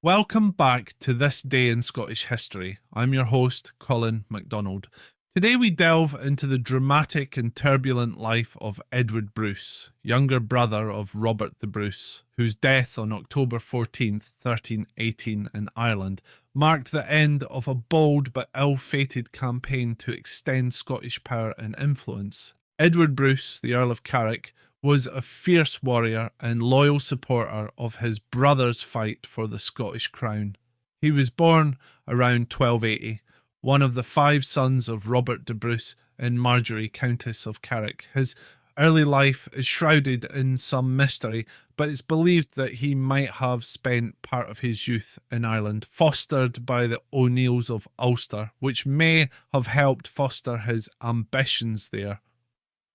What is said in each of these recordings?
Welcome back to This Day in Scottish History. I'm your host, Colin MacDonald. Today we delve into the dramatic and turbulent life of Edward Brus, younger brother of Robert the Bruce, whose death on October 14th, 1318 in Ireland marked the end of a bold but ill-fated campaign to extend Scottish power and influence. Edward Brus, the Earl of Carrick, was a fierce warrior and loyal supporter of his brother's fight for the Scottish crown. He was born around 1280, one of the 5 sons of Robert de Brus and Marjorie, Countess of Carrick. His early life is shrouded in some mystery, but it's believed that he might have spent part of his youth in Ireland, fostered by the O'Neills of Ulster, which may have helped foster his ambitions there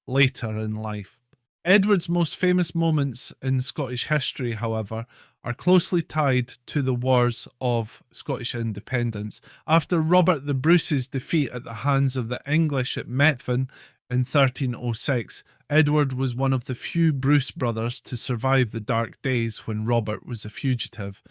later in life. Edward's most famous moments in Scottish history, however, are closely tied to the wars of Scottish independence. After Robert the Bruce's defeat at the hands of the English at Methven in 1306, Edward was one of the few Bruce brothers to survive the dark days when Robert was a fugitive.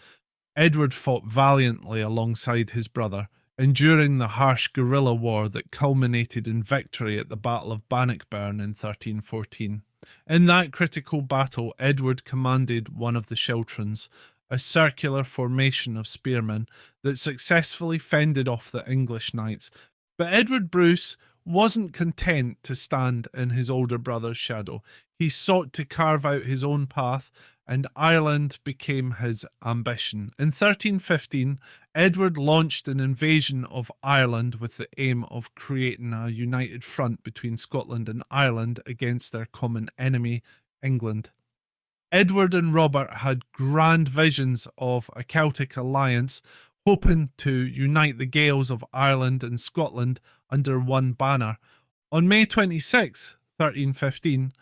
Edward fought valiantly alongside his brother, enduring the harsh guerrilla war that culminated in victory at the Battle of Bannockburn in 1314. In that critical battle, Edward commanded one of the schiltrons, a circular formation of spearmen that successfully fended off the English knights. But Edward Brus wasn't content to stand in his older brother's shadow. He sought to carve out his own path, and Ireland became his ambition. In 1315, Edward launched an invasion of Ireland with the aim of creating a united front between Scotland and Ireland against their common enemy, England. Edward and Robert had grand visions of a Celtic alliance, hoping to unite the Gaels of Ireland and Scotland under one banner. On May 26, 1315,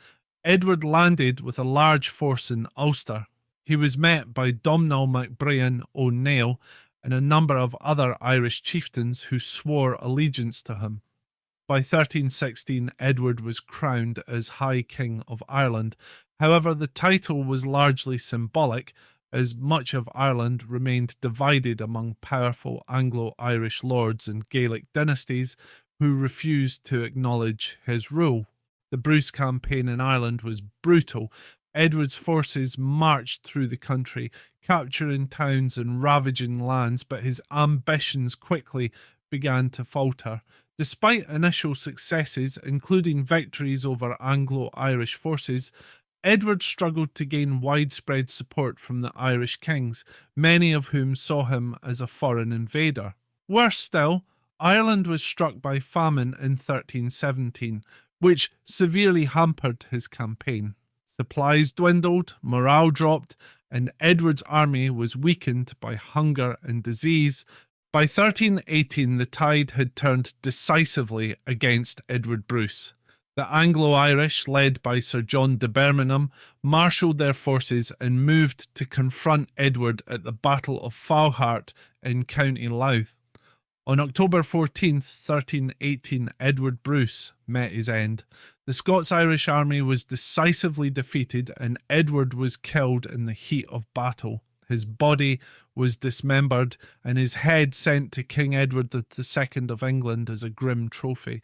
Edward landed with a large force in Ulster. He was met by Domhnall MacBrien O'Neill and a number of other Irish chieftains who swore allegiance to him. By 1316, Edward was crowned as High King of Ireland. However, the title was largely symbolic, as much of Ireland remained divided among powerful Anglo-Irish lords and Gaelic dynasties who refused to acknowledge his rule. The Bruce campaign in Ireland was brutal. Edward's forces marched through the country, capturing towns and ravaging lands, but his ambitions quickly began to falter. Despite initial successes, including victories over Anglo-Irish forces, Edward struggled to gain widespread support from the Irish kings, many of whom saw him as a foreign invader. Worse still, Ireland was struck by famine in 1317, which severely hampered his campaign. Supplies dwindled, morale dropped, and Edward's army was weakened by hunger and disease. By 1318, the tide had turned decisively against Edward Brus. The Anglo-Irish, led by Sir John de Bermingham, marshalled their forces and moved to confront Edward at the Battle of Falhart in County Louth. On October 14th, 1318, Edward Brus met his end. The Scots-Irish army was decisively defeated and Edward was killed in the heat of battle. His body was dismembered and his head sent to King Edward II of England as a grim trophy.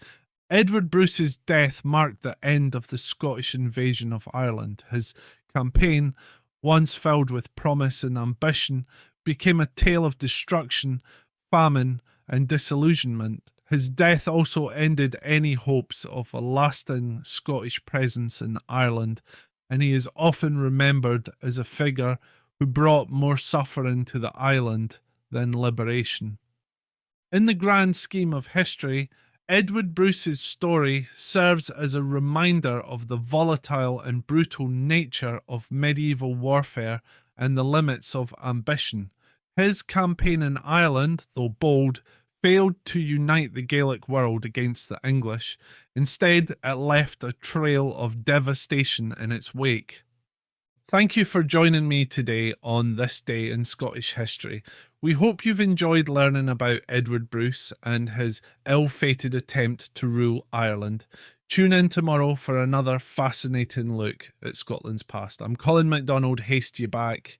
Edward Brus's death marked the end of the Scottish invasion of Ireland. His campaign, once filled with promise and ambition, became a tale of destruction, famine, and disillusionment. His death also ended any hopes of a lasting Scottish presence in Ireland, and he is often remembered as a figure who brought more suffering to the island than liberation. In the grand scheme of history, Edward Brus's story serves as a reminder of the volatile and brutal nature of medieval warfare and the limits of ambition. His campaign in Ireland, though bold, failed to unite the Gaelic world against the English. Instead, it left a trail of devastation in its wake. Thank you for joining me today on This Day in Scottish History. We hope you've enjoyed learning about Edward Brus and his ill-fated attempt to rule Ireland. Tune in tomorrow for another fascinating look at Scotland's past. I'm Colin MacDonald, haste you back.